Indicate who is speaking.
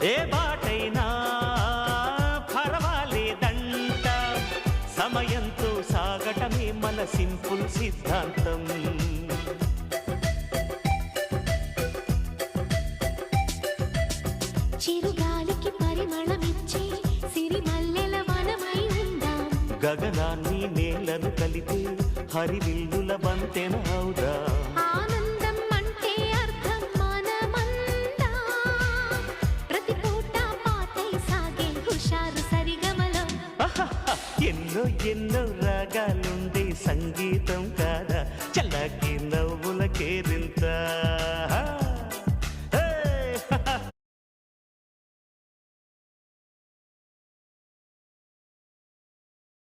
Speaker 1: ఏ బాటైనా పర్వాలేదంట, సమయంతో సాగటమే మన సింపుల్ సిద్ధాంతం.
Speaker 2: చిరుగాలికి పరిమళమిచ్చే సిరిమల్లెల వనమై ఉందాం,
Speaker 1: గగనాన్ని నేలను కలిపే హరివిల్లుల బంతెన అవుదాం.
Speaker 2: ఆనందం అంటే అర్థం మనమందా, ప్రతి పూట పాటై సాగే హుషారు సరిగమలో.
Speaker 1: ఎన్నో ఎన్నో రాగాలుండే సంగీతం కాదు